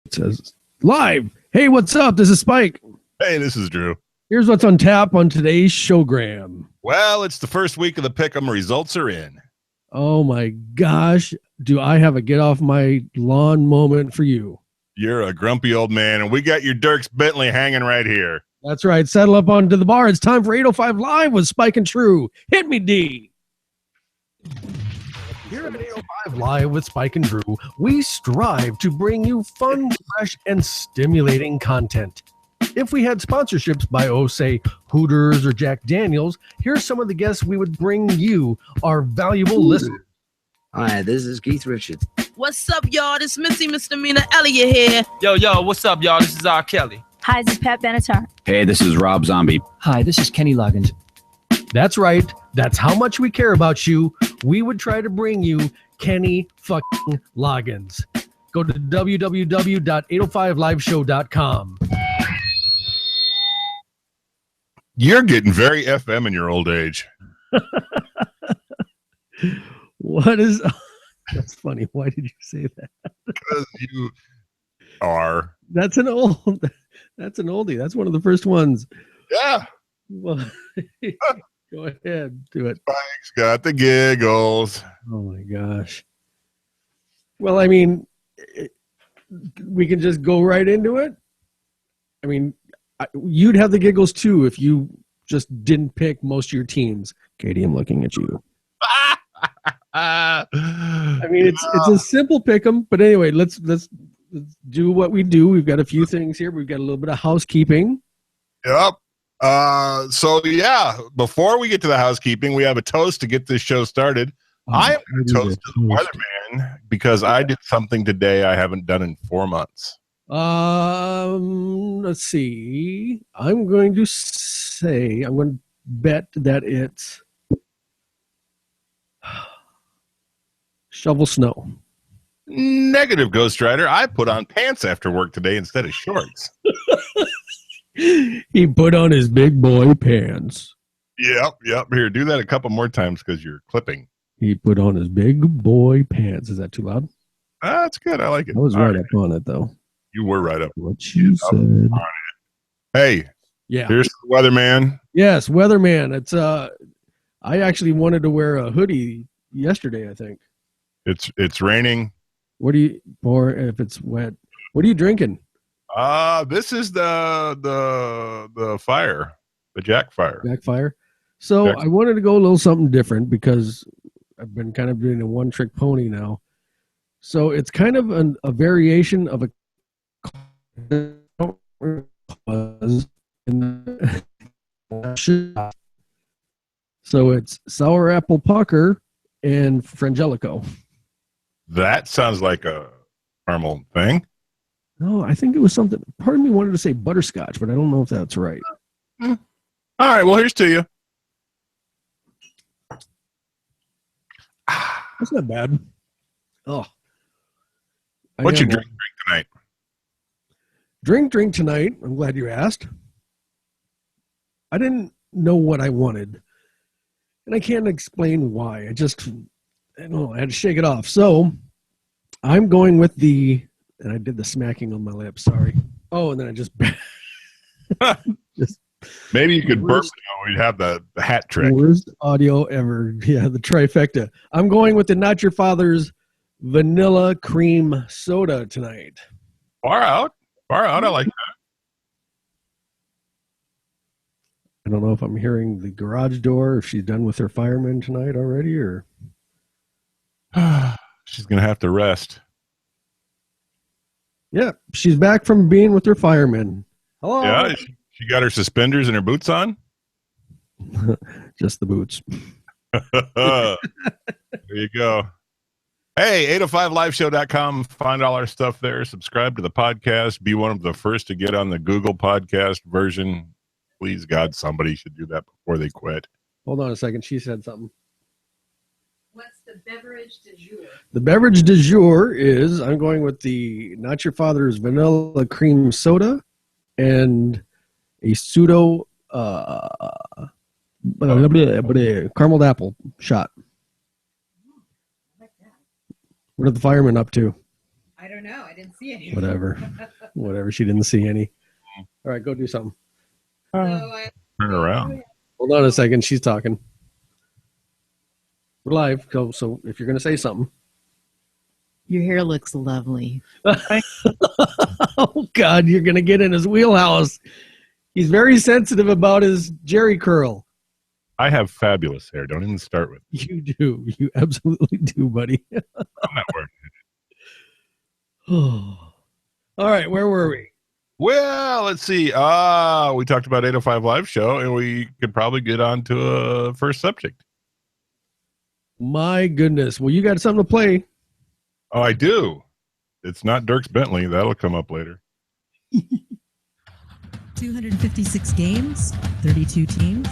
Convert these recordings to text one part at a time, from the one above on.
It says live. Hey, what's up? This is Spike. Hey, this is Drew. Here's what's on tap on today's showgram. Well, it's the first week of the Pick'em. Results are in. Oh my gosh. Do I have a get off my lawn moment for you? You're a grumpy old man, and we got your Dirks Bentley hanging right here. That's right. Settle up onto the bar. It's time for 805 Live with Spike and True. Hit me, D. Here at 805 Live with Spike and Drew, we strive to bring you fun, fresh, and stimulating content. If we had sponsorships by, say, Hooters or Jack Daniels, here's some of the guests we would bring you, our valuable listeners. Hi, this is Keith Richards. What's up, y'all? This Missy Misdemeanor Elliott here. Yo, what's up, y'all? This is R. Kelly. Hi, this is Pat Benatar. Hey, this is Rob Zombie. Hi, this is Kenny Loggins. That's right. That's how much we care about you. We would try to bring you Kenny fucking Loggins. Go to www.805liveshow.com. You're getting very FM in your old age. What is... That's funny. Why did you say that? Because you are. That's an oldie. That's one of the first ones. Yeah. Well, go ahead. Do it. Spike's got the giggles. Oh, my gosh. Well, I mean, we can just go right into it. I mean, you'd have the giggles, too, if you just didn't pick most of your teams. Katie, I'm looking at you. I mean, it's a simple pick 'em, but anyway, let's do what we do. We've got a few things here. We've got a little bit of housekeeping. Yep. So yeah, before we get to the housekeeping, we have a toast to get this show started. I am going to toast to the weatherman because I did something today I haven't done in 4 months. Let's see. I'm going to bet that it's shovel snow. Negative, Ghost Rider. I put on pants after work today instead of shorts. He put on his big boy pants. Yep. Here, do that a couple more times because you're clipping. He put on his big boy pants. Is that too loud? That's good. I like it. I was right up on it, though. You were right up. What you said. Hey. Yeah. Here's the weatherman. Yes, weatherman. It's I actually wanted to wear a hoodie yesterday, I think. It's raining. Or if it's wet. What are you drinking? This is the fire, the Jack Fire. Jack Fire. So I wanted to go a little something different because I've been kind of doing a one-trick pony now. So it's kind of a variation of a so it's sour apple pucker and Frangelico. That sounds like a caramel thing. No, I think it was something. Part of me wanted to say butterscotch, but I don't know if that's right. All right, well, here's to you. That's not bad. Oh. What you drink tonight? Drink tonight. I'm glad you asked. I didn't know what I wanted. And I can't explain why. I don't know. I had to shake it off. So I'm going with and I did the smacking on my lips. Sorry. Oh, and then I just Maybe you could burp. We'd have the hat trick. Worst audio ever. Yeah, the trifecta. I'm going with the Not Your Father's vanilla cream soda tonight. Far out. I like that. I don't know if I'm hearing the garage door, if she's done with her fireman tonight already, or she's gonna have to rest. Yeah, she's back from being with her firemen. Hello. Yeah, she got her suspenders and her boots on. Just the boots. There you go. Hey, 805liveshow.com. Find all our stuff there. Subscribe to the podcast. Be one of the first to get on the Google podcast version. Please, God, somebody should do that before they quit. Hold on a second. She said something. What's the beverage du jour? The beverage du jour is, I'm going with the Not Your Father's vanilla cream soda and a pseudo caramel apple shot. What are the firemen up to? I don't know. I didn't see any. Whatever. She didn't see any. All right, go do something. Turn around. Hold on a second. She's talking. We're live. So if you're going to say something. Your hair looks lovely. Oh, God, you're going to get in his wheelhouse. He's very sensitive about his Jerry curl. I have fabulous hair. Don't even start with it. You do. You absolutely do, buddy. I'm not worried. All right, where were we? Well, let's see. We talked about 805 Live Show, and we could probably get on to a first subject. My goodness. Well, you got something to play. Oh, I do. It's not Dirks Bentley. That'll come up later. 256 games, 32 teams,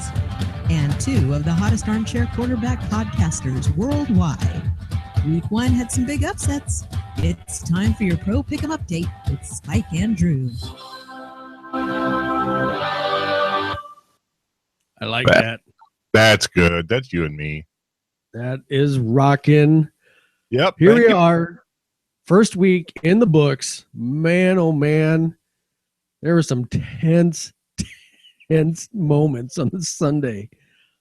and 2 of the hottest armchair quarterback podcasters worldwide. Week 1 had some big upsets. It's time for your Pro Pick'em update with Spike and Drew. I like that. That's good. That's you and me. That is rocking. Yep. Here we are. First week in the books. Man, oh man. There were some tense moments on the Sunday.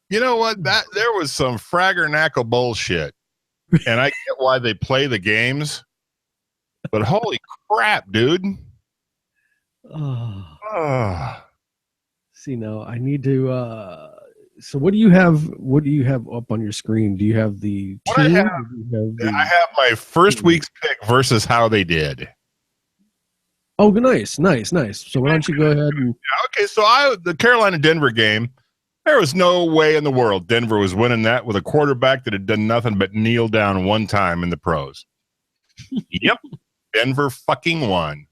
You know what? There was some fraggernackle bullshit. And I get why they play the games. But holy crap, dude. See, now I need to so what do you have up on your screen? Do you have the team? I have my first week's pick versus how they did. Oh, nice. So why don't you go ahead and okay, so the Carolina-Denver game, there was no way in the world Denver was winning that with a quarterback that had done nothing but kneel down one time in the pros. Yep. Denver fucking won.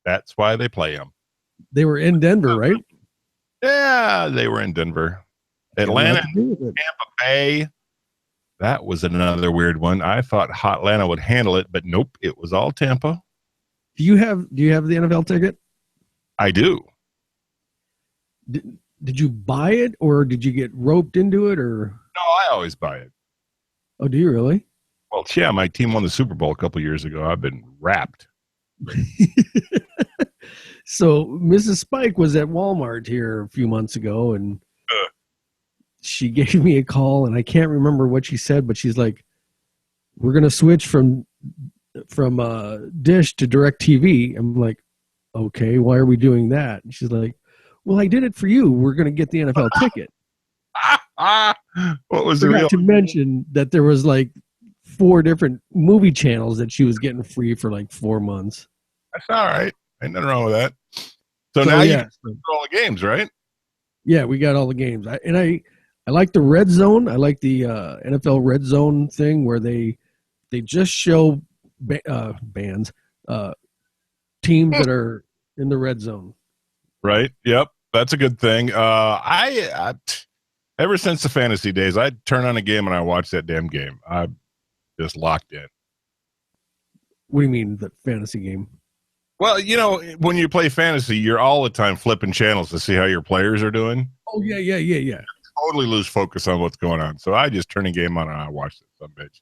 That's why they play them. They were in Denver, right? Yeah, they were in Denver. Atlanta, Tampa Bay. That was another weird one. I thought Hotlanta would handle it, but nope, it was all Tampa. Do you have the NFL ticket? I do. Did you buy it or did you get roped into it or? No, I always buy it. Oh, do you really? Well, yeah, my team won the Super Bowl a couple years ago. I've been wrapped. So Mrs. Spike was at Walmart here a few months ago, and she gave me a call, and I can't remember what she said, but she's like, "We're gonna switch from Dish to DirecTV." I'm like, "Okay, why are we doing that?" And she's like, "Well, I did it for you. We're gonna get the NFL ticket." What was the Forgot real? to mention that there was like 4 different movie channels that she was getting free for like 4 months. That's all right. Ain't nothing wrong with that. So now you can all the games, right? Yeah, we got all the games. I like the red zone. I like the NFL red zone thing where they just show teams that are in the red zone. Right. Yep. That's a good thing. I ever since the fantasy days, I turn on a game and I watch that damn game. I'm just locked in. What do you mean, the fantasy game? Well, you know, when you play fantasy, you're all the time flipping channels to see how your players are doing. Oh, yeah. Totally lose focus on what's going on. So I just turn a game on and I watch it. Some bitch.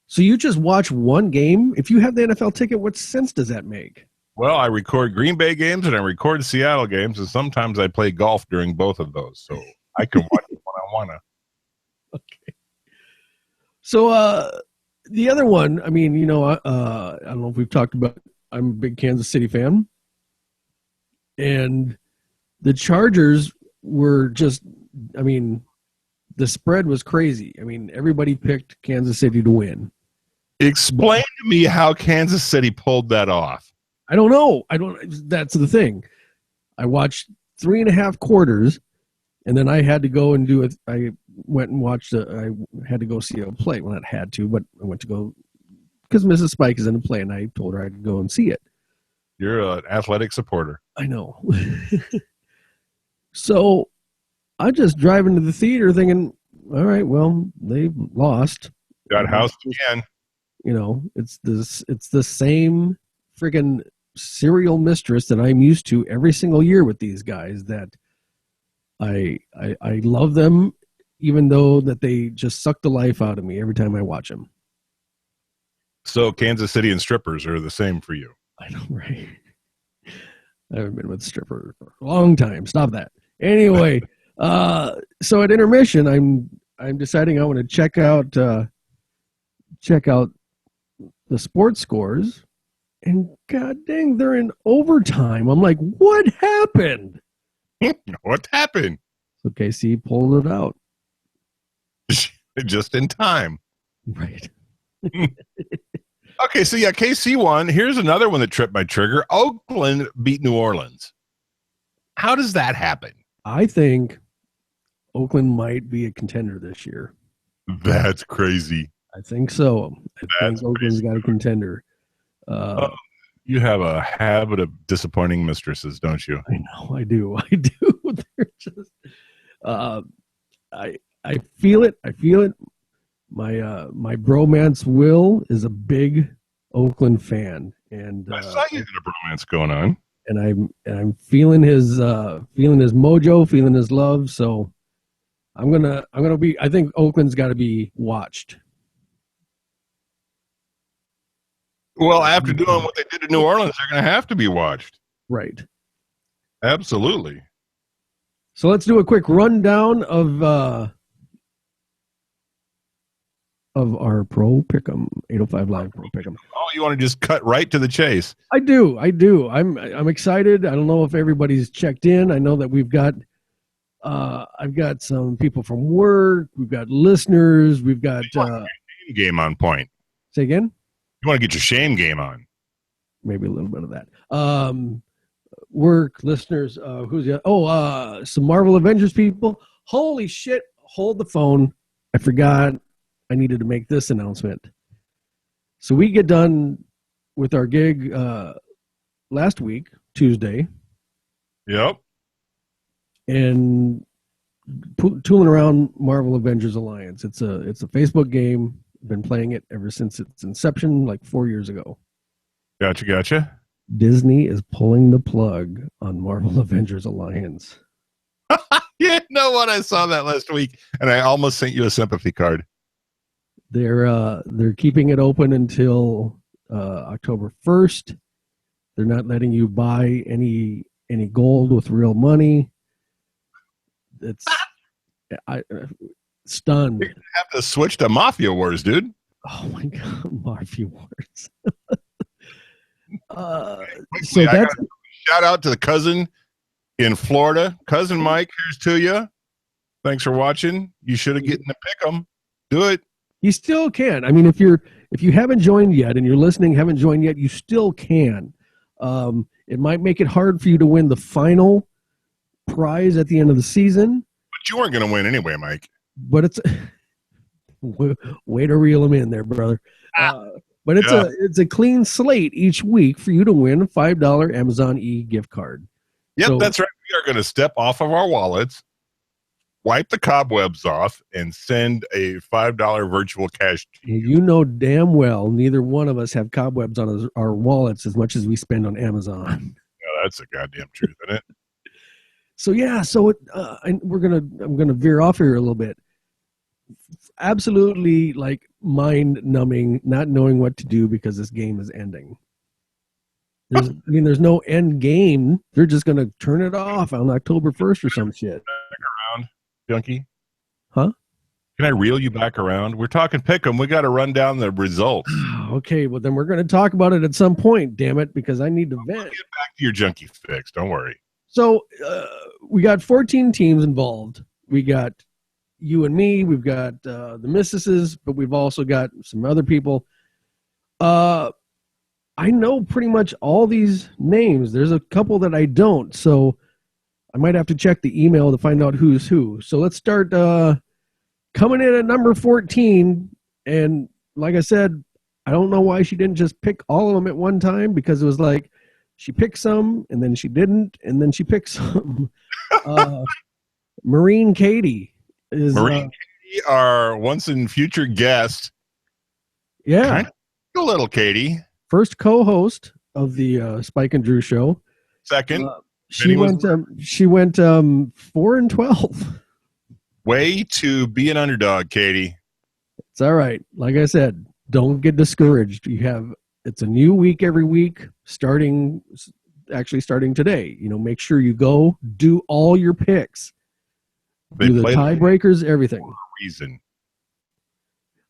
So you just watch one game? If you have the NFL ticket, what sense does that make? Well, I record Green Bay games and I record Seattle games, and sometimes I play golf during both of those. So I can watch it when I want to. Okay. So the other one, I mean, you know, I don't know if we've talked about, I'm a big Kansas City fan. And the Chargers were just, I mean, the spread was crazy. I mean, everybody picked Kansas City to win. Explain to me how Kansas City pulled that off. I don't know. That's the thing. I watched 3.5 quarters, and then I had to go and do it. I went and watched. I had to go see a play. Well, not had to, but I went to go because Mrs. Spike is in the play, and I told her I'd go and see it. You're an athletic supporter. I know. So I just drive into the theater thinking, all right, well, they lost. Got housed again. You know, it's the same friggin' serial mistress that I'm used to every single year with these guys, that I love them, even though that they just suck the life out of me every time I watch them. So Kansas City and strippers are the same for you. I know, right? I haven't been with a stripper for a long time. Stop that. Anyway, so at intermission, I'm deciding I want to check out the sports scores, and god dang, they're in overtime. I'm like, what happened? What happened? So KC pulled it out. Just in time. Right. Okay, so yeah, KC won. Here's another one that tripped my trigger. Oakland beat New Orleans. How does that happen? I think Oakland might be a contender this year. That's crazy. I think so. I That's think Oakland's crazy. got a contender. You have a habit of disappointing mistresses, don't you? I know, I do. They're just, I feel it. I feel it. My bromance Will is a big Oakland fan, and I saw you had a bromance going on. and I'm feeling his mojo, feeling his love. So I'm gonna be. I think Oakland's got to be watched. Well, after doing what they did to New Orleans, they're going to have to be watched. Right. Absolutely. So let's do a quick rundown of our Pro Pick'em 805 Live Pro Pick'em. Oh, you want to just cut right to the chase? I do. I'm excited. I don't know if everybody's checked in. I know that we've got I've got some people from work. We've got listeners. We've got Shame game on point. say again. You want to get your shame game on. Maybe a little bit of that. Work listeners. Who's the? Some Marvel Avengers people. Holy shit! Hold the phone. I forgot. I needed to make this announcement. So we get done with our gig last week, Tuesday, Yep. and tooling around Marvel Avengers Alliance. It's a Facebook game. Been playing it ever since its inception, like 4 years ago. Gotcha. Disney is pulling the plug on Marvel Avengers Alliance. You know what? I saw that last week, and I almost sent you a sympathy card. They're keeping it open until October 1st. They're not letting you buy any gold with real money. It's stunned. You're gonna have to switch to Mafia Wars, dude. Oh my god, Mafia Wars. Quickly, So I that's gotta shout out to the cousin in Florida. Cousin Mike, here's to you. Thanks for watching. You should have gotten to pick 'em. Do it. you still can. I mean, if you haven't joined yet and you're listening, haven't joined yet, you still can. It might make it hard for you to win the final prize at the end of the season, But you weren't going to win anyway, Mike. but it's way to reel them in there, brother. But it's a clean slate each week for you to win a $5 Amazon gift card. Yep, So- that's right. We are going to step off of our wallets, wipe the cobwebs off, and send a $5 virtual cash to you. You know damn well neither one of us have cobwebs on our wallets as much as we spend on Amazon. Yeah, that's the goddamn truth, isn't it? So yeah, I'm gonna veer off here a little bit. Absolutely, like mind numbing, not knowing what to do because this game is ending. There's no end game. They're just gonna turn it off on October 1st or some shit. Junkie? Huh? Can I reel you back around? We're talking pick 'em. We got to run down the results. Okay, well then we're gonna talk about it at some point. Damn it, because I need to We'll vent. get back to your junkie fix. Don't worry. So we got 14 teams involved. We got you and me. We've got the Mistresses, but we've also got some other people. I know pretty much all these names. There's a couple that I don't, so I might have to check the email to find out who's who. So let's start coming in at number 14. And like I said, I don't know why she didn't just pick all of them at one time, because it was like she picked some and then she didn't, and then she picked some. Marine Katie is Marine Katie, our once and future guest. yeah, Kind of a little Katie. first co-host of the Spike and Drew show. Second, She went 4-12. way to be an underdog, Katie. It's all right. Like I said, don't get discouraged. It's a new week every week, starting today. Make sure you go do all your picks. They Do the played tiebreakers, everything. reason.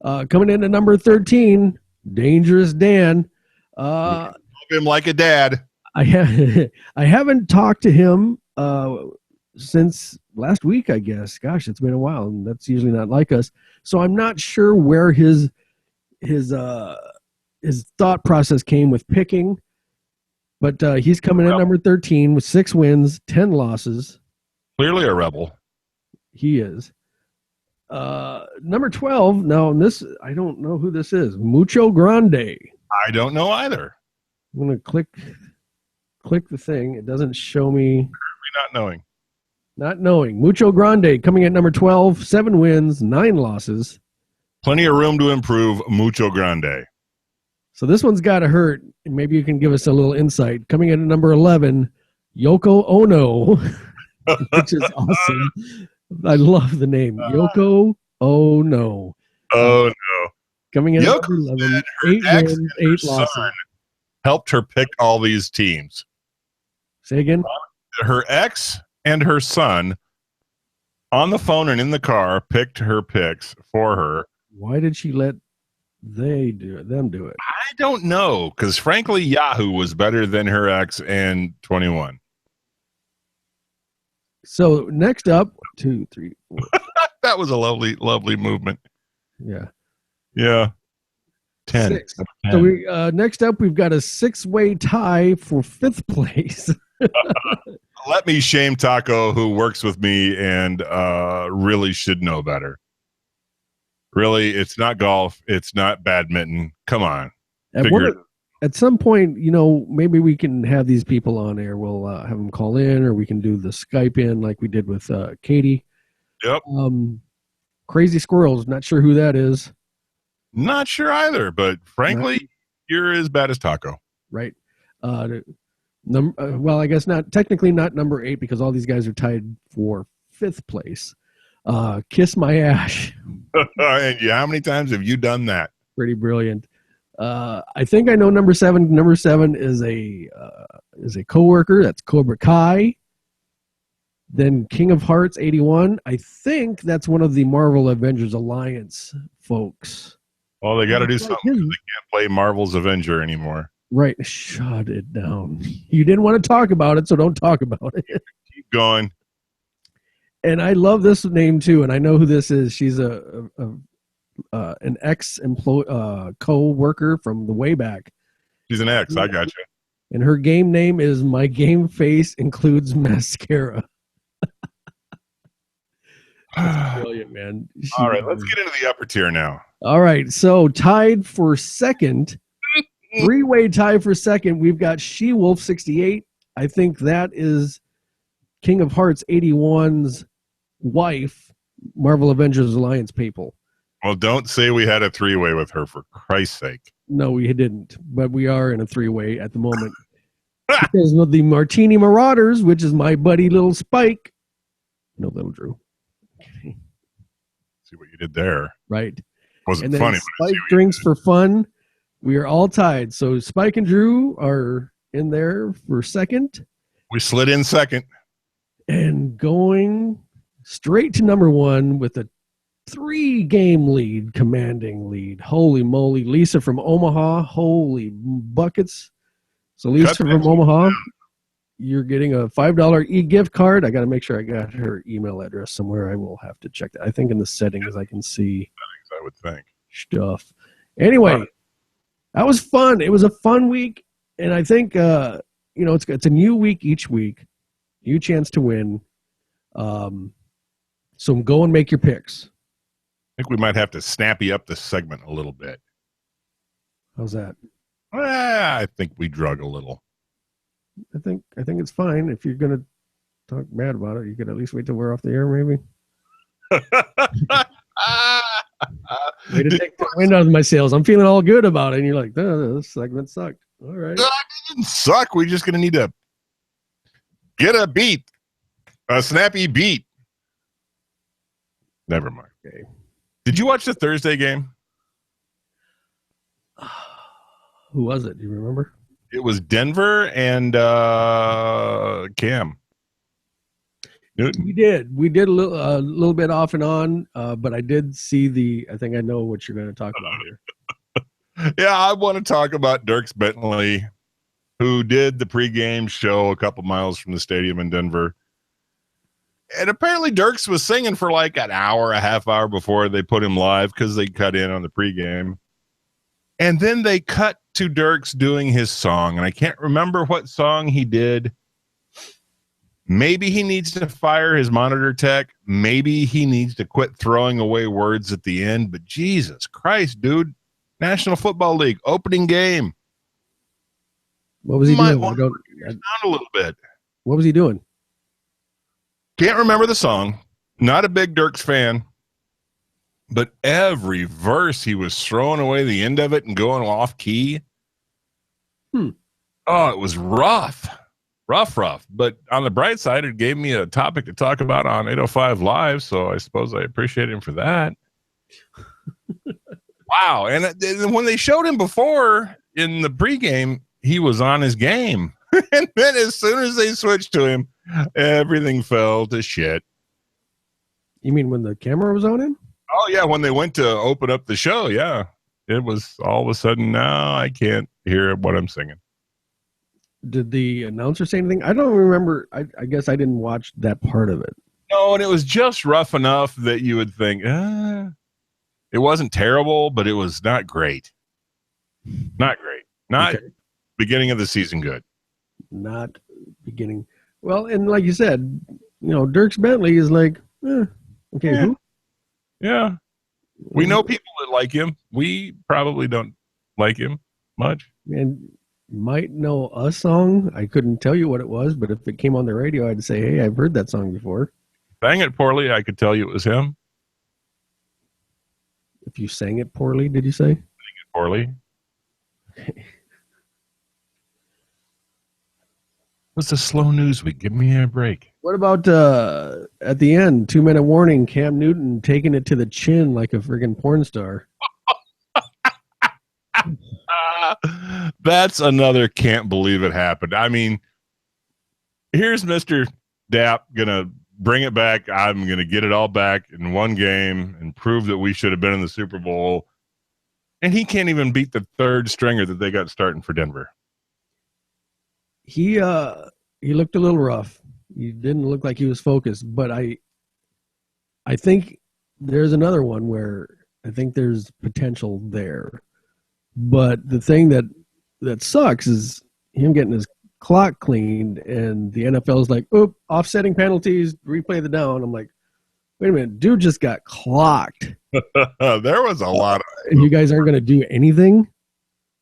Coming in at number 13, Dangerous Dan. Love him like a dad. I haven't talked to him since last week, I guess. Gosh, it's been a while, and that's usually not like us. So I'm not sure where his thought process came with picking, but he's coming in number 13 with 6 wins, 10 losses. Clearly a rebel. He is. Number 12. Now, I don't know who this is. Mucho Grande. I don't know either. I'm going to click the thing. It doesn't show me. Not knowing. Mucho Grande coming at number 12, 7 wins, 9 losses. Plenty of room to improve, Mucho Grande. So this one's got to hurt. Maybe you can give us a little insight. Coming in at number 11, Yoko Ono, which is awesome. I love the name. Yoko Ono. Oh, no. Coming in at Yoko number 11, her 8 ex wins, and 8 her losses. son helped her pick all these teams. Say again? Her ex and her son on the phone and in the car picked her picks for her. Why did she let them do it? I don't know, because frankly, Yahoo was better than her ex and 21. So next up, 2, 3, 4. That was a lovely, lovely movement. Yeah. Yeah. 10. 6. So we next up, we've got a 6-way tie for 5th place. Let me shame Taco, who works with me and really should know better. Really, it's not golf. It's not badminton. Come on. At some point, maybe we can have these people on air. We'll have them call in, or we can do the Skype in like we did with Katie. Yep. Crazy Squirrels. Not sure who that is. Not sure either, but frankly, you're as bad as Taco. Right. Well, I guess technically not number 8, because all these guys are tied for 5th place. Kiss My Ash. And how many times have you done that? Pretty brilliant. I think I know number 7. Number 7 is a coworker. That's Cobra Kai. Then King of Hearts 81. I think that's one of the Marvel Avengers Alliance folks. Well, they got to do something. They can't play Marvel's Avenger anymore. Right. Shut it down. You didn't want to talk about it, so don't talk about it. Keep going. And I love this name too, and I know who this is. She's an co-worker from the way back. She's an ex. I got you. And her game name is My Game Face Includes Mascara. That's brilliant, man. All right, let's get into the upper tier now. All right, so tied for second, 3-way tie for second, we've got She-Wolf 68. I think that is King of Hearts 81's wife, Marvel Avengers Alliance people. Well, don't say we had a 3-way with her, for Christ's sake. No, we didn't, but we are in a 3-way at the moment. Because of the Martini Marauders, which is my buddy Little Spike. No, Little Drew. See what you did there. Right. Wasn't And then funny. But I see Spike what you Drinks did. for Fun. We are all tied. So Spike and Drew are in there for second. We slid in second. And going straight to number 1 with a 3-game lead, commanding lead. Holy moly. Lisa from Omaha. Holy buckets. So Lisa from Omaha, you're getting a $5 e-gift card. I got to make sure I got her email address somewhere. I will have to check that. I think in the settings I can see I would think. stuff. Anyway, that was fun. It was a fun week. And I think, it's a new week each week. New chance to win. So go and make your picks. I think we might have to snappy up the segment a little bit. How's that? I think we drug a little. I think it's fine. If you're gonna talk bad about it, you could at least wait till we're off the air, maybe. Way to take the wind out of my sails. I'm feeling all good about it, and you're like, oh, this segment sucked. All right. It didn't suck. We're just gonna need to get a beat, a snappy beat. Never mind. Okay. Did you watch the Thursday game? Who was it? Do you remember? It was Denver and Cam Newton. We did a little bit off and on, but I did see I think I know what you're going to talk about here. Yeah, I want to talk about Dierks Bentley, who did the pregame show a couple miles from the stadium in Denver. And apparently Dierks was singing for like an hour, a half hour before they put him live because they cut in on the pregame. And then they cut to Dierks doing his song. And I can't remember what song he did. Maybe he needs to fire his monitor tech. Maybe he needs to quit throwing away words at the end. But Jesus Christ, dude. National Football League, opening game. What was he Might doing? want to down a little bit. What was he doing? Can't remember the song. Not a big Dierks fan. But every verse he was throwing away the end of it and going off key. Oh, it was rough. Rough. But on the bright side, it gave me a topic to talk about on 805 Live, so I suppose I appreciate him for that. Wow. And when they showed him before in the pregame, he was on his game. And then as soon as they switched to him, everything fell to shit. You mean when the camera was on him? Oh, yeah. When they went to open up the show, yeah. It was all of a sudden, now I can't hear what I'm singing. Did the announcer say anything? I don't remember. I guess I didn't watch that part of it. No, and it was just rough enough that you would think, it wasn't terrible, but it was not great. Not great. Not Okay. Beginning of the season good. Not beginning. Well, and like you said, Dierks Bentley is like, okay, Yeah. who? Yeah. We know people that like him. We probably don't like him much. And might know a song. I couldn't tell you what it was, but if it came on the radio, I'd say, hey, I've heard that song before. Sang it poorly, I could tell you it was him. If you sang it poorly, did you say? Poorly. What's the slow news week? Give me a break. What about at the end, 2-minute warning, Cam Newton taking it to the chin like a friggin' porn star? That's another can't believe it happened. I mean, here's Mr. Dapp gonna bring it back. I'm gonna get it all back in one game and prove that we should have been in the Super Bowl. And he can't even beat the third stringer that they got starting for Denver. He looked a little rough. He didn't look like he was focused, but I think there's another one where I think there's potential there. But the thing that sucks is him getting his clock cleaned, and the NFL is like, "Oop, offsetting penalties, replay the down." I'm like, wait a minute, dude just got clocked. There was a lot of, And you guys aren't going to do anything?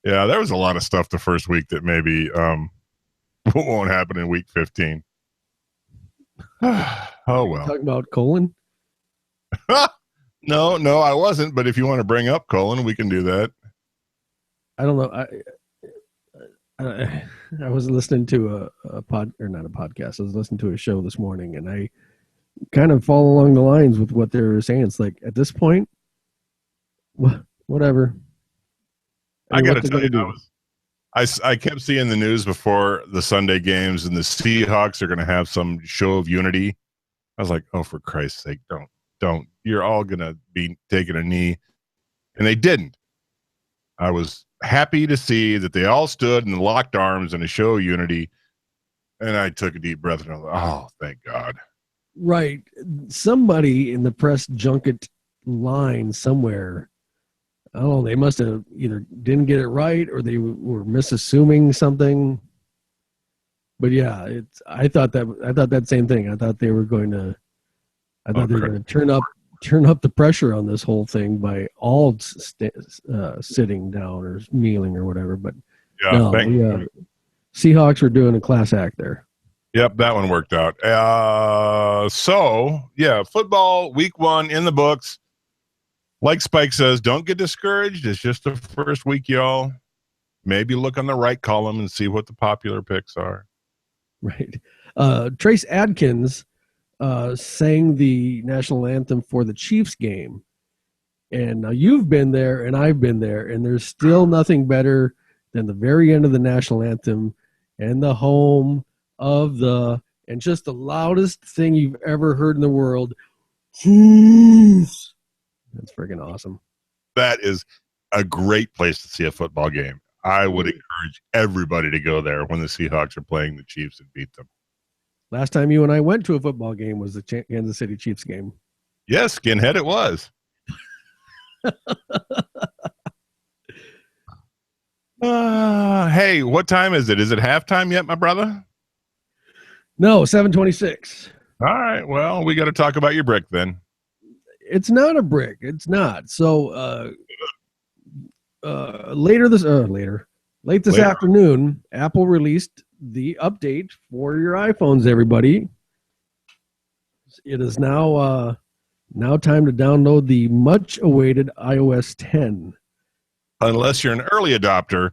yeah, there was a lot of stuff the first week that maybe won't happen in week 15. Oh well. Talking about colon? No, I wasn't. But if you want to bring up colon, we can do that. I don't know. I was listening to a not a podcast. I was listening to a show this morning, and I kind of fall along the lines with what they were saying. It's like, at this point, whatever. I got to what they're tell you, gonna do. I kept seeing the news before the Sunday games, and the Seahawks are going to have some show of unity. I was like, oh, for Christ's sake, don't. You're all going to be taking a knee. And they didn't. I was happy to see that they all stood and locked arms in a show of unity. And I took a deep breath and I was like, oh, thank God. Right. Somebody in the press junket line somewhere, I don't know, they must have either didn't get it right or they were misassuming something. But yeah, I thought that same thing. I thought they were going to turn up the pressure on this whole thing by all sitting down or kneeling or whatever. But Yeah, no, Seahawks were doing a class act there. Yep, that one worked out. So, yeah, football week 1 in the books. Like Spike says, don't get discouraged. It's just the first week, y'all. Maybe look on the right column and see what the popular picks are. Right. Trace Adkins sang the national anthem for the Chiefs game. And now you've been there and I've been there, and there's still nothing better then the very end of the national anthem and the home of the, and just the loudest thing you've ever heard in the world. Chiefs. That's freaking awesome. That is a great place to see a football game. I would encourage everybody to go there when the Seahawks are playing the Chiefs and beat them. Last time you and I went to a football game was the Kansas City Chiefs game. Yes, skinhead, it was. Hey, what time is it? Is it halftime yet, my brother? No, 7:26. All right. Well, we got to talk about your brick then. It's not a brick. It's not. So late this afternoon, Apple released the update for your iPhones, everybody. It is now time to download the much awaited iOS 10. Unless you're an early adopter,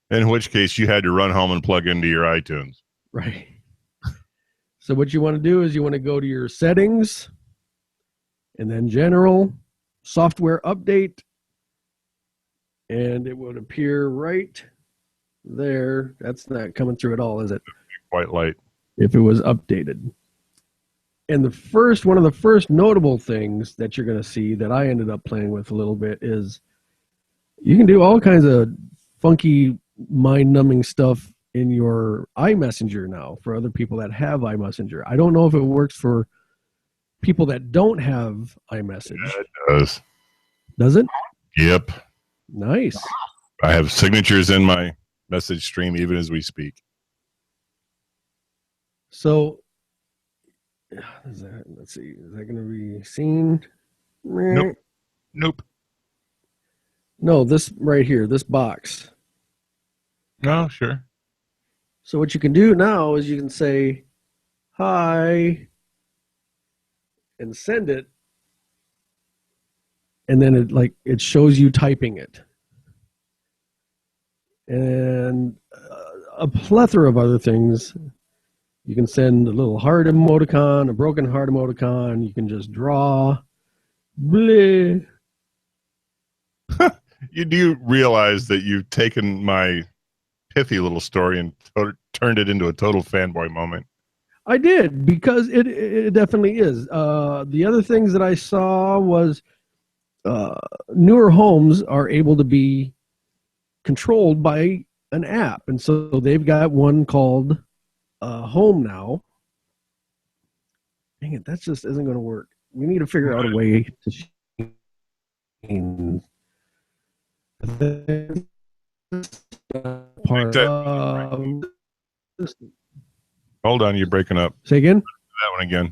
in which case you had to run home and plug into your iTunes. Right. So what you want to do is you want to go to your settings and then general, software update, and it would appear right there. That's not coming through at all, is it? Quite light. If it was updated. And one of the first notable things that you're going to see that I ended up playing with a little bit is you can do all kinds of funky, mind-numbing stuff in your iMessenger now for other people that have iMessenger. I don't know if it works for people that don't have iMessage. Yeah, it does. Does it? Yep. Nice. I have signatures in my message stream even as we speak. So, let's see. Is that going to be seen? Nope. No, this right here, this box. No, sure. So what you can do now is you can say, hi, and send it. And then it shows you typing it. And a plethora of other things. You can send a little heart emoticon, a broken heart emoticon. You can just draw. Bleh. You do realize that you've taken my pithy little story and turned it into a total fanboy moment. I did, because it definitely is. The other things that I saw was newer homes are able to be controlled by an app. And so they've got one called Home now. Dang it, that just isn't going to work. We need to figure out a way to change part of. Hold on, you're breaking up. Say again? That one again.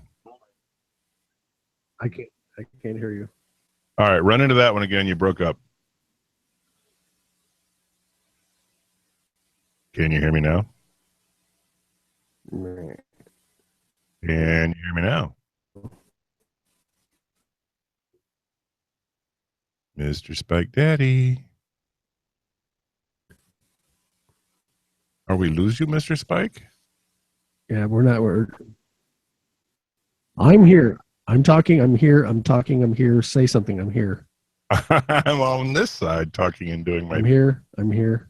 I can't hear you. All right, run into that one again. You broke up. Can you hear me now? Can you hear me now? Mr. Spike Daddy. Are we lose you, Mr. Spike? Yeah, I'm here. I'm talking. I'm here. I'm talking. I'm here. Say something. I'm here. I'm on this side talking and doing my... I'm here. I'm here.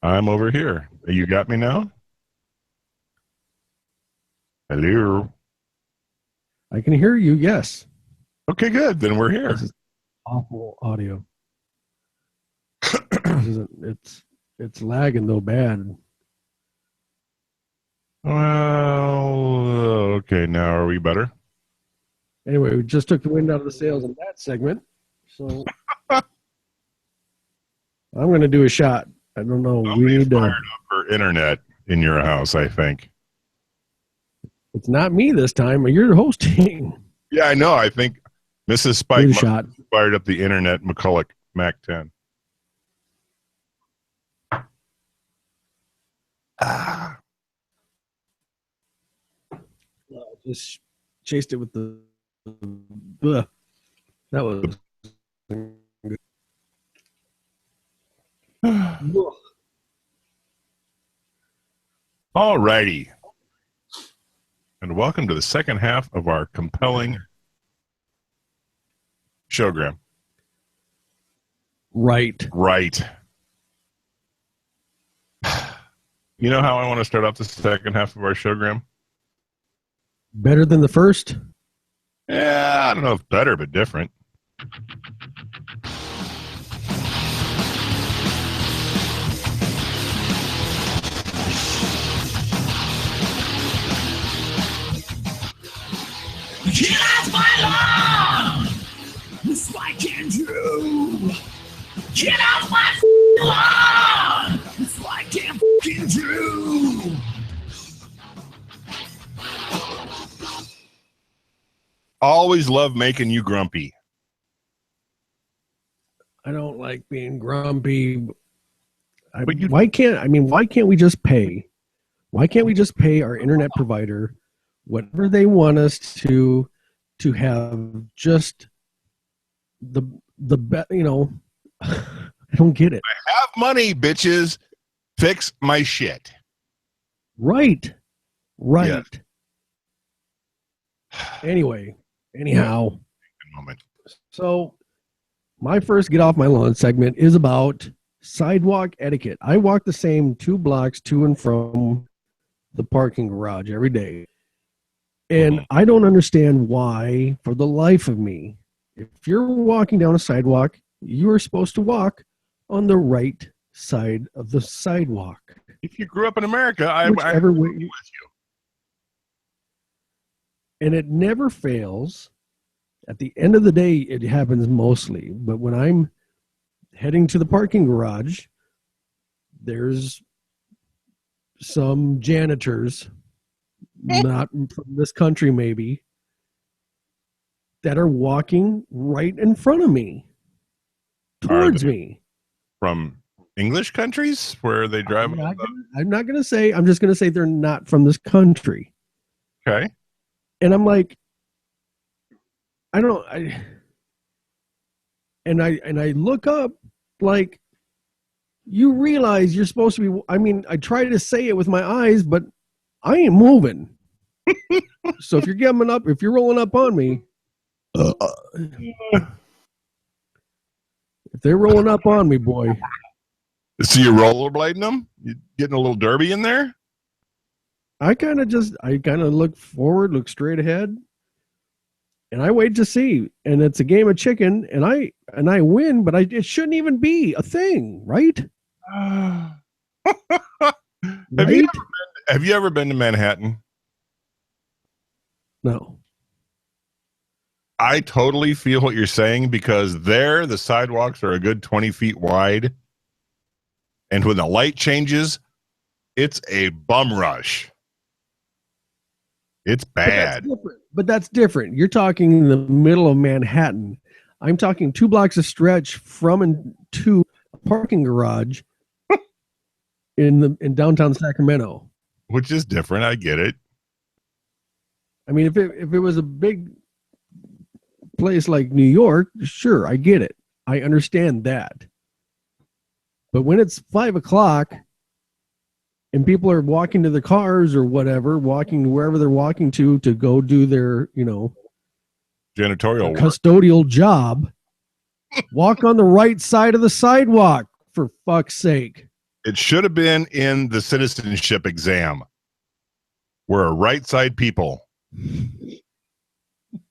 I'm over here. You got me now? Hello? I can hear you, yes. Okay, good. Then we're here. This is awful audio. It's lagging though bad. Well, okay. Now are we better? Anyway, we just took the wind out of the sails in that segment. So I'm going to do a shot. I don't know. We need to... fired up for internet in your house, I think. It's not me this time. You're hosting. Yeah, I know. I think Mrs. Spike Do a must shot. have fired up the internet McCulloch Mac 10. Just chased it with the... Ugh. That was... All righty. And welcome to the second half of our compelling showgram. Right. Right. You know how I want to start off the second half of our show, Graham? Better than the first? Yeah, I don't know if better, but different. Get off my lawn! Spike Andrew! Get off my lawn! Spike Andrew! Always love making you grumpy. I don't like being grumpy. But why can't we just pay? Why can't we just pay our internet provider whatever they want us to have just the I don't get it. I have money, bitches. Fix my shit. Right. Yes. Anyhow. Moment. So my first get off my lawn segment is about sidewalk etiquette. I walk the same 2 blocks to and from the parking garage every day. And I don't understand why, for the life of me, if you're walking down a sidewalk, you are supposed to walk on the right side of the sidewalk. If you grew up in America, I Whichever way with you. And it never fails. At the end of the day, it happens mostly. But when I'm heading to the parking garage, there's some janitors, not from this country maybe, that are walking right in front of me, towards me. From English countries where they drive. I'm not going to say, I'm just going to say they're not from this country. Okay. And I'm like, I look up, like, you realize you're supposed to be, I try to say it with my eyes, but I ain't moving. So if you're rolling up on me, if they're rolling up on me, boy. So you're rollerblading them? You getting a little derby in there? I kind of look forward, look straight ahead, and I wait to see. And it's a game of chicken, and I win, but it shouldn't even be a thing, right? Have you ever been to Manhattan? No. I totally feel what you're saying, because there the sidewalks are a good 20 feet wide. And when the light changes, it's a bum rush. It's bad. But that's different. You're talking in the middle of Manhattan. I'm talking 2 blocks of stretch from and to a parking garage in downtown Sacramento. Which is different. I get it. I mean, if it was a big place like New York, sure, I get it. I understand that. But when it's 5 o'clock and people are walking to the cars or whatever, walking to wherever they're walking to go do their, janitorial work. Custodial job, walk on the right side of the sidewalk, for fuck's sake. It should have been in the citizenship exam. We're a right side people.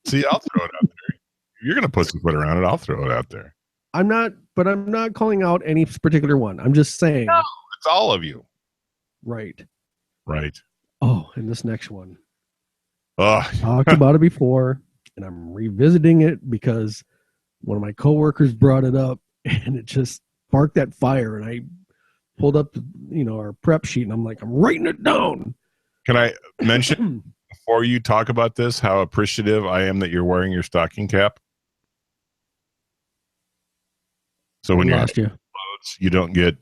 See, I'll throw it out there. If you're going to pussyfoot around it, I'll throw it out there. I'm not calling out any particular one. I'm just saying. No, it's all of you. Right. Right. Oh, and this next one. Talked about it before, and I'm revisiting it because one of my coworkers brought it up, and it just sparked that fire. And I pulled up, our prep sheet, and I'm like, I'm writing it down. Can I mention before you talk about this how appreciative I am that you're wearing your stocking cap? So when you're in clothes, you don't get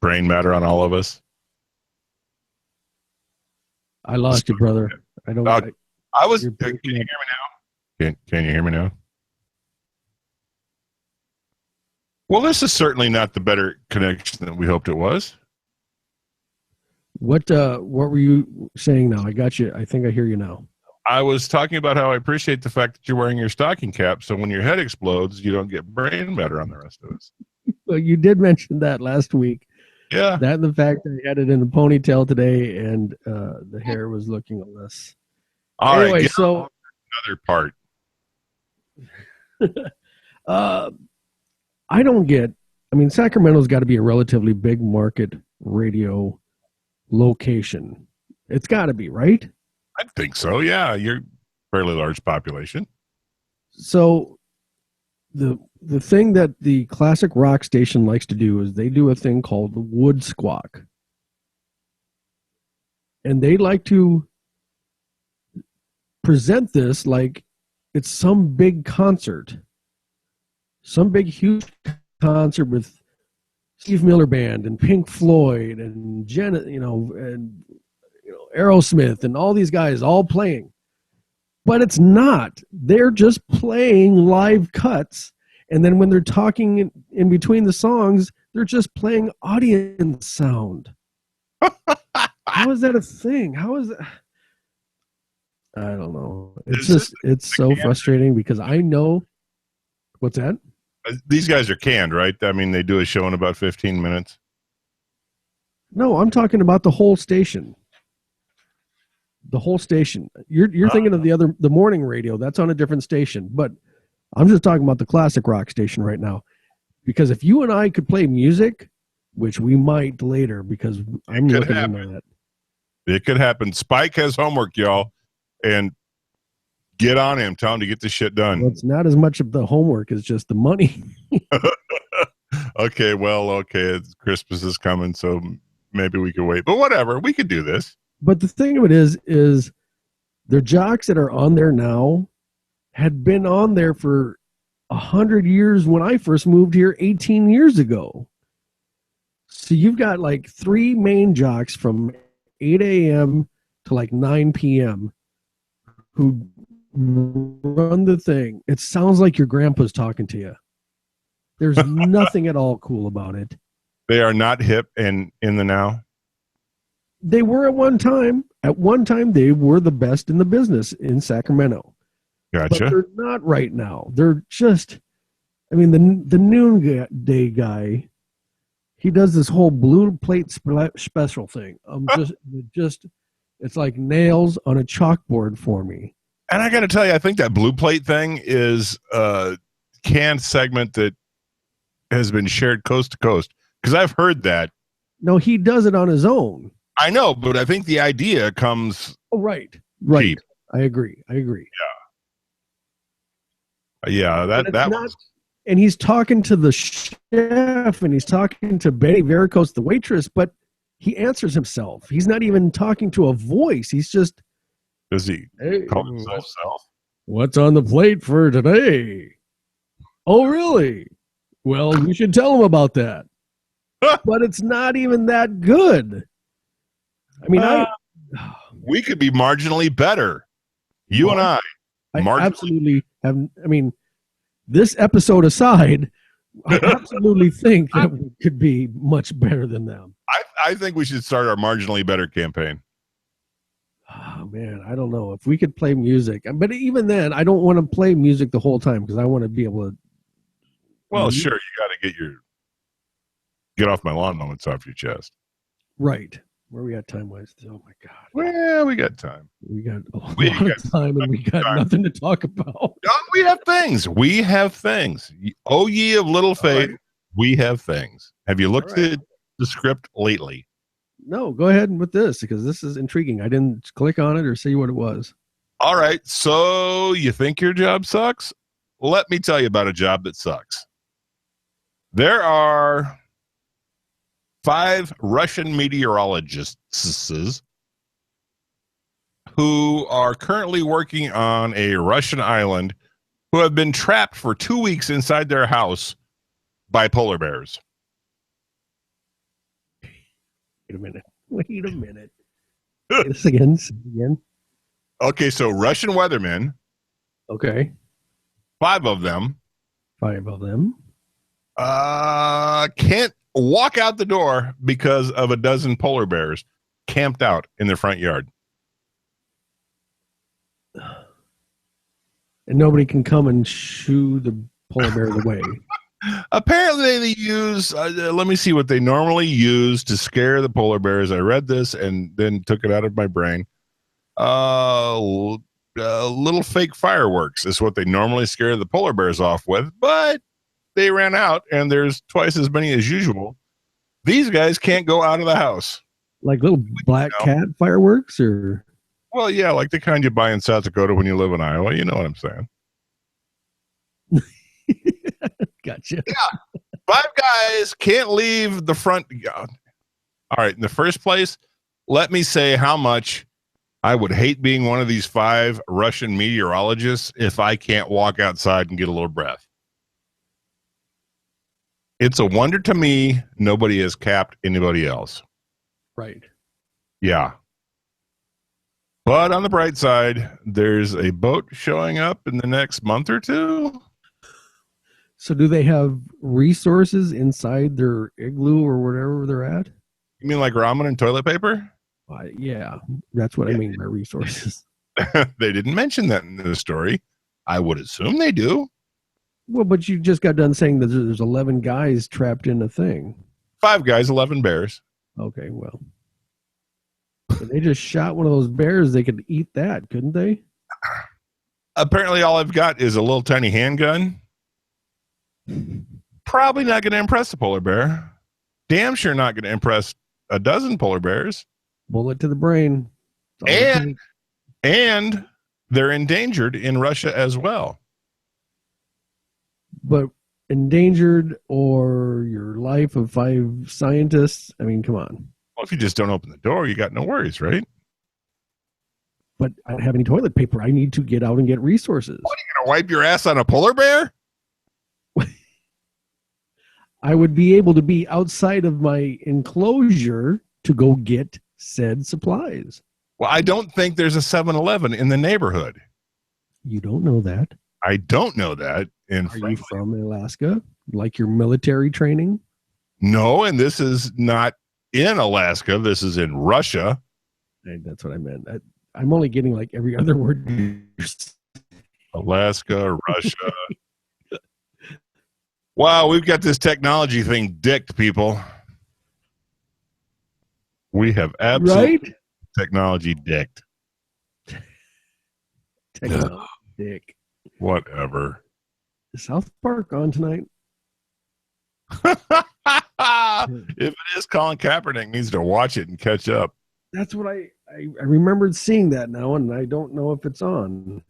brain matter on all of us. I lost you, brother. I don't. I was. Can you hear me now? Can you hear me now? Well, this is certainly not the better connection that we hoped it was. What were you saying now? I got you. I think I hear you now. I was talking about how I appreciate the fact that you're wearing your stocking cap, so when your head explodes, you don't get brain matter on the rest of us. Well, you did mention that last week, Yeah. That and the fact that he had it in a ponytail today, and the hair was looking a less. All right. Anyway, Get so on another part. I don't get. I mean, Sacramento's got to be a relatively big market radio location. It's got to be, right? I think so. Yeah, you're fairly large population. So the thing that the classic rock station likes to do is they do a thing called the wood squawk. And they like to present this like it's some big concert. Some big huge concert with Steve Miller Band and Pink Floyd and Aerosmith and all these guys all playing. But it's not. They're just playing live cuts. And then when they're talking in between the songs, they're just playing audience sound. How is that a thing? How is that? I don't know. It's so frustrating because I know. What's that? These guys are canned, right? I mean, they do a show in about 15 minutes. No, I'm talking about the whole station. The whole station. You're thinking of the morning radio. That's on a different station. But I'm just talking about the classic rock station right now. Because if you and I could play music, which we might later, because I'm looking into that. It could happen. Spike has homework, y'all, and get on him. Tell him to get this shit done. Well, it's not as much of the homework as just the money. Okay, Christmas is coming, so maybe we could wait. But whatever, we could do this. But the thing of it is the jocks that are on there now had been on there for 100 years when I first moved here 18 years ago. So you've got like 3 main jocks from 8 a.m. to like 9 p.m. who run the thing. It sounds like your grandpa's talking to you. There's nothing at all cool about it. They are not hip and in the now. They were at one time. At one time, they were the best in the business in Sacramento. Gotcha. But they're not right now. They're just, I mean, the noonday guy, he does this whole blue plate special thing. It's like nails on a chalkboard for me. And I got to tell you, I think that blue plate thing is a canned segment that has been shared coast to coast. Because I've heard that. No, he does it on his own. I know, but I think the idea comes. Oh, right. Cheap. I agree. Yeah, that was. And he's talking to the chef, and he's talking to Betty Varicose, the waitress, but he answers himself. He's not even talking to a voice. He's just. Does he call himself self? What's on the plate for today? Oh, really? Well, you should tell him about that. But it's not even that good. I mean, we could be marginally better. You and I absolutely have. I mean, this episode aside, I absolutely think that we could be much better than them. I think we should start our marginally better campaign. Oh, man, I don't know if we could play music, but even then, I don't want to play music the whole time because I want to be able to. Well, sure, you got to get off my lawn moments off your chest. Right. Where are we at time-wise? Oh, my God. Well, we got time. We got a lot of time, and we got nothing to talk about. We have things. We have things. Oh, ye of little faith, we have things. Have you looked at the script lately? No, go ahead with this, because this is intriguing. I didn't click on it or see what it was. All right. So you think your job sucks? Let me tell you about a job that sucks. There are 5 Russian meteorologists who are currently working on a Russian island who have been trapped for 2 weeks inside their house by polar bears. Wait a minute. Say this again. Okay, so Russian weathermen. Okay. 5 of them. Can't walk out the door because of a dozen polar bears camped out in their front yard. And nobody can come and shoo the polar bears away. Apparently, they use. Let me see what they normally use to scare the polar bears. I read this and then took it out of my brain. Little fake fireworks is what they normally scare the polar bears off with, but they ran out, and there's twice as many as usual. These guys can't go out of the house. Like little black cat fireworks, or Well, yeah, like the kind you buy in South Dakota when you live in Iowa. You know what I'm saying? gotcha. Yeah. 5 guys can't leave the front. All right. In the first place, let me say how much I would hate being one of these 5 Russian meteorologists if I can't walk outside and get a little breath. It's a wonder to me nobody has capped anybody else. Right. Yeah. But on the bright side, there's a boat showing up in the next month or 2. So do they have resources inside their igloo or wherever they're at? You mean like ramen and toilet paper? Yeah, that's what I mean by resources. They didn't mention that in the story. I would assume they do. Well, but you just got done saying that there's 11 guys trapped in a thing. 5 guys, 11 bears. Okay, well. If they just shot one of those bears, they could eat that, couldn't they? Apparently, all I've got is a little tiny handgun. Probably not going to impress the polar bear. Damn sure not going to impress a dozen polar bears. Bullet to the brain. And they're endangered in Russia as well. But endangered or your life of 5 scientists, I mean, come on. Well, if you just don't open the door, you got no worries, right? But I don't have any toilet paper. I need to get out and get resources. What, are you going to wipe your ass on a polar bear? I would be able to be outside of my enclosure to go get said supplies. Well, I don't think there's a 7-Eleven in the neighborhood. You don't know that. I don't know that. And Are you from Alaska? Like your military training? No, and this is not in Alaska. This is in Russia. That's what I meant. I'm only getting like every other word. Alaska, Russia. Wow, we've got this technology thing dicked, people. We have absolutely technology dicked. Technology dick. Whatever. Is South Park on tonight? If it is, Colin Kaepernick needs to watch it and catch up. That's what I remembered seeing that now, and I don't know if it's on.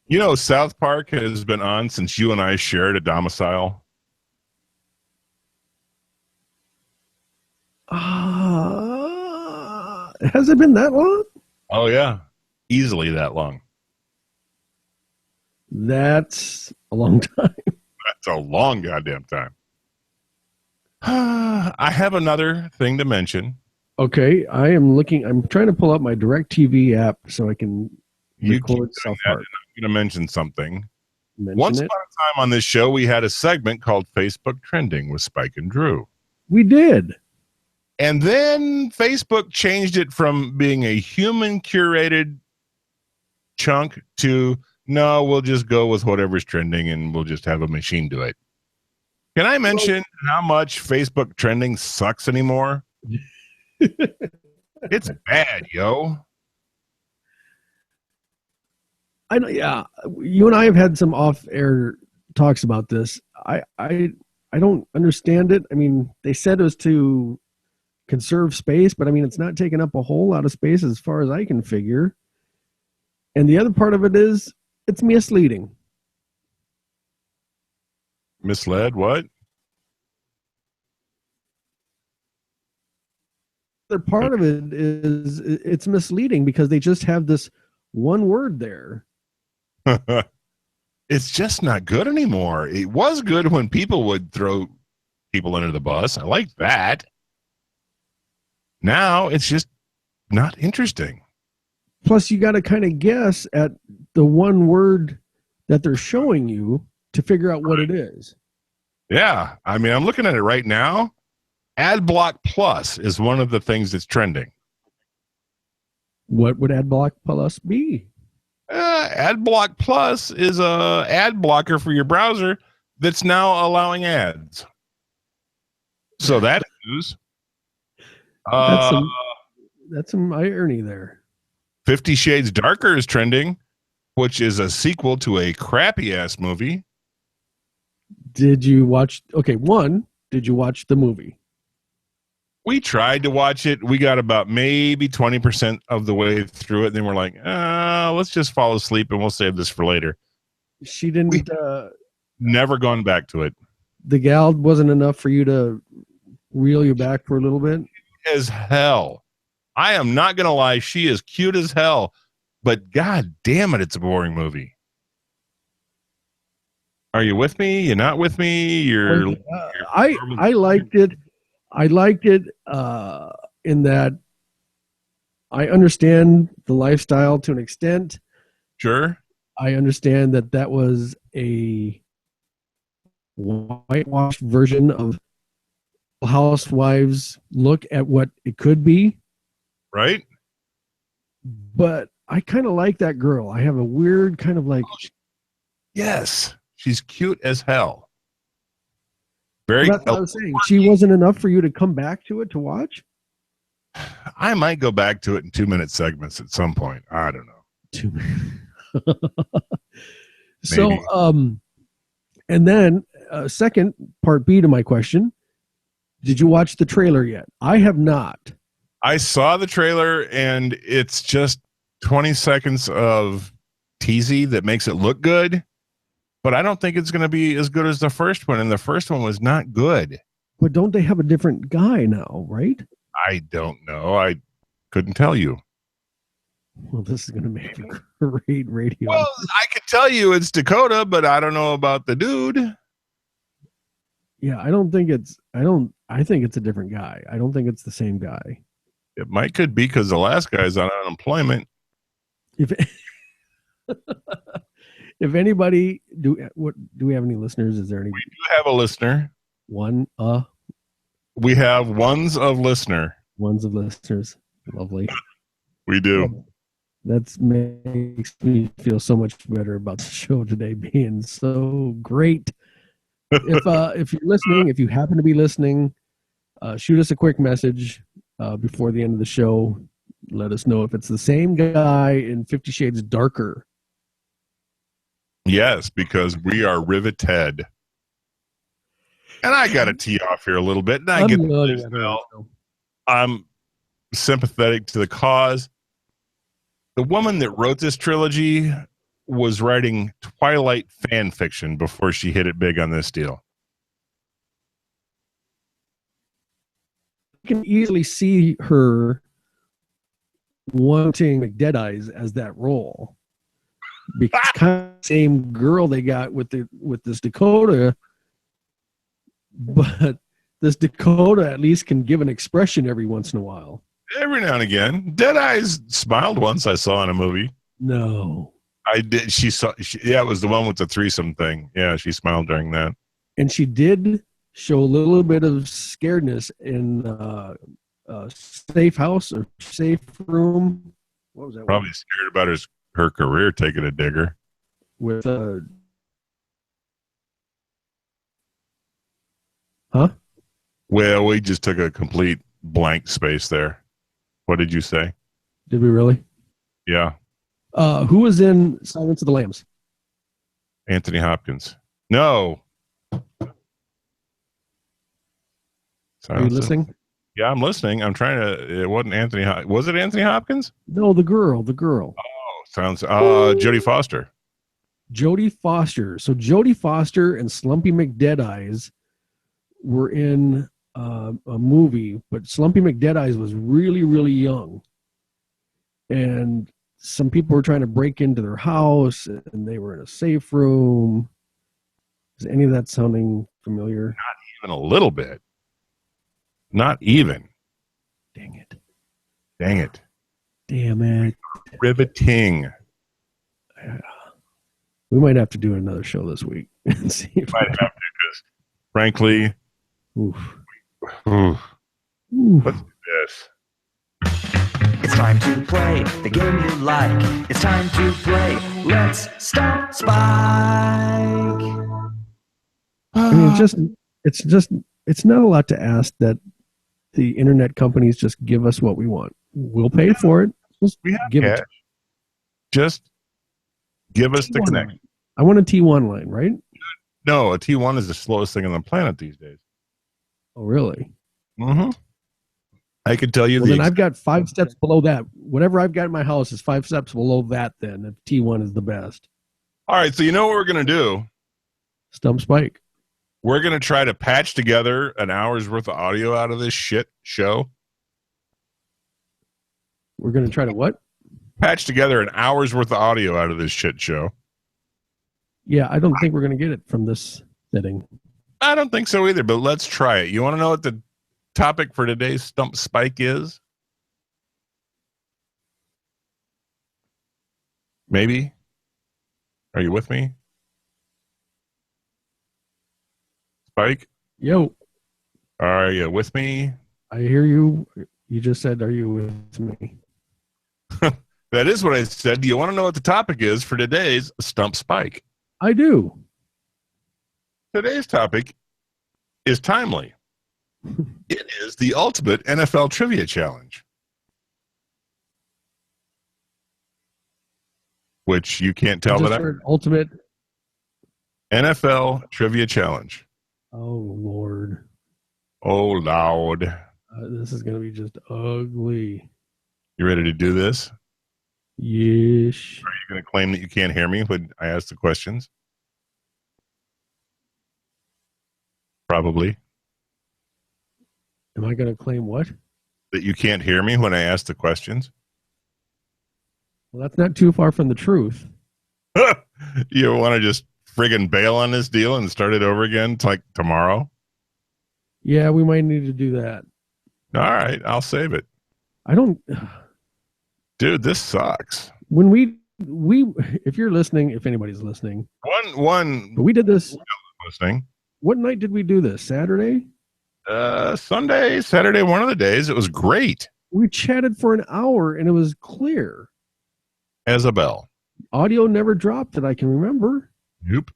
You know, South Park has been on since you and I shared a domicile. Has it been that long? Oh, yeah. Easily that long. That's a long time. That's a long goddamn time. I have another thing to mention. Okay, I'm trying to pull up my DirecTV app so I can record South Park. I'm going to mention something. Mention Once it. upon a time on this show, we had a segment called Facebook Trending with Spike and Drew. We did. And then Facebook changed it from being a human curated chunk to, no, we'll just go with whatever's trending and we'll just have a machine do it. Can I mention how much Facebook Trending sucks anymore? It's bad, yo. I know. Yeah, you and I have had some off-air talks about this. I don't understand it. I mean, they said it was to conserve space, but I mean, it's not taking up a whole lot of space as far as I can figure. And the other part of it is it's misleading. Misled? What? The part of it is it's misleading because they just have this one word there. It's just not good anymore. It was good when people would throw people under the bus. I like that. Now it's just not interesting. Plus, you got to kind of guess at the one word that they're showing you to figure out what it is. Yeah. I mean, I'm looking at it right now. AdBlock Plus is one of the things that's trending. What would AdBlock Plus be? AdBlock Plus is a ad blocker for your browser that's now allowing ads. So that is news. That's some irony there. 50 Shades Darker is trending, which is a sequel to a crappy ass movie. Did you watch? Okay, did you watch the movie? We tried to watch it. We got about maybe 20% of the way through it. And then we're like, let's just fall asleep and we'll save this for later. She didn't. Never gone back to it. The gal wasn't enough for you to reel you back for a little bit? As hell. I am not going to lie. She is cute as hell. But god damn it, it's a boring movie. Are you with me? You're not with me? I liked it. I liked it in that I understand the lifestyle to an extent. Sure. I understand that was a whitewashed version of Housewives' look at what it could be. Right? But I kind of like that girl. I have a weird kind of like... Yes. She's cute as hell. Very. That's what I was saying. She wasn't enough for you to come back to it to watch? I might go back to it in 2-minute segments at some point. I don't know. 2 minutes. So, and then second part B to my question, did you watch the trailer yet? I have not. I saw the trailer and it's just 20 seconds of teasy that makes it look good, but I don't think it's going to be as good as the first one. And the first one was not good. But don't they have a different guy now, right? I don't know. I couldn't tell you. Well, this is going to make for great radio. Well, I could tell you it's Dakota, but I don't know about the dude. Yeah, I think it's a different guy. I don't think it's the same guy. It could be because the last guy's on unemployment. If anybody do we have any listeners? Is there any? We do have a listener. One we have ones of listeners. Lovely. We do. That makes me feel so much better about the show today being so great. If you're listening, if you happen to be listening, shoot us a quick message before the end of the show. Let us know if it's the same guy in 50 Shades Darker. Yes, because we are riveted. And I got to tee off here a little bit. And I'm sympathetic to the cause. The woman that wrote this trilogy was writing Twilight fan fiction before she hit it big on this deal. You can easily see her wanting McDeadeyes as that role. Because kind of the same girl they got with this Dakota, but this Dakota at least can give an expression every once in a while. Every now and again. Deadeyes smiled once I saw in a movie. No. I did. It was the one with the threesome thing. Yeah, she smiled during that. And she did show a little bit of scaredness in Safe House or Safe Room. What was that? Probably scared about her career taking a digger. With huh? Well, we just took a complete blank space there. What did you say? Did we really? Yeah. Who was in Silence of the Lambs? Anthony Hopkins. No. Are you listening? Yeah, I'm listening. I'm trying to. It wasn't Anthony. Was it Anthony Hopkins? No, the girl. Oh, sounds. Jodie Foster. Jodie Foster. So Jodie Foster and Slumpy McDeadeyes were in a movie, but Slumpy McDeadeyes was really, really young, and some people were trying to break into their house, and they were in a safe room. Is any of that sounding familiar? Not even a little bit. Not even. Dang it. Damn it. Riveting. We might have to do another show this week and see if might have to, because frankly, oof. Let's do this. It's time to play the game you like. It's time to play Let's Stump Spike. I mean, it's not a lot to ask that the internet companies just give us what we want. We'll pay for it. Just We have give cash. it. Just give us the T1 connection. line. I want a T1 line, right? No, a T1 is the slowest thing on the planet these days. Oh, really? Mm-hmm. I could tell you Well, the then I've got 5 steps below that. Whatever I've got in my house is 5 steps below that. Then if T1 is the best. All right, so you know what we're going to do? Stump Spike. We're going to try to patch together an hour's worth of audio out of this shit show. We're going to try to what? Patch together an hour's worth of audio out of this shit show. Yeah, I don't think we're going to get it from this setting. I don't think so either, but let's try it. You want to know what the topic for today's Stump Spike is? Maybe? Are you with me? Spike? Yo, Are you with me? I hear you. You just said, "Are you with me?" That is what I said. Do you want to know what the topic is for today's Stump Spike? I do. Today's topic is timely. It is the ultimate NFL trivia challenge. Which you can't tell I just that heard ultimate. NFL trivia challenge. Oh Lord, Oh, loud. this is going to be just ugly. You ready to do this? Yeesh. Are you going to claim that you can't hear me when I ask the questions? Probably. Am I going to claim what? That you can't hear me when I ask the questions? Well, that's not too far from the truth. You want to just friggin' bail on this deal and start it over again like tomorrow? Yeah, we might need to do that. All right, I'll save it. I don't. Dude, this sucks. When we if you're listening, if anybody's listening, One but we did this. listening. What night did we do this? Saturday. Sunday, Saturday, one of the days. It was great. We chatted for an hour and it was clear. As a bell. Audio never dropped that I can remember. Nope.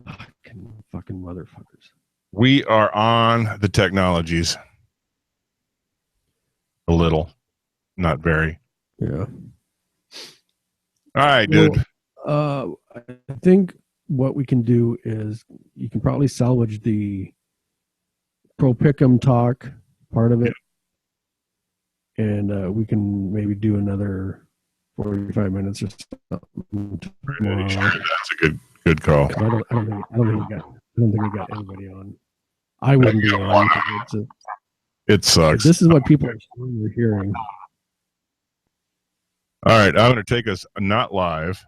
Fucking motherfuckers. We are on the technologies. A little. Not very. Yeah. All right, dude. Well, I think what we can do is you can probably salvage the Pro Pick'em talk part of it. And we can maybe do another 45 minutes or something tomorrow. That's a good call. I don't think we got anybody on. I wouldn't be on. It sucks. This is what people are saying we're hearing. All right, I'm going to take us not live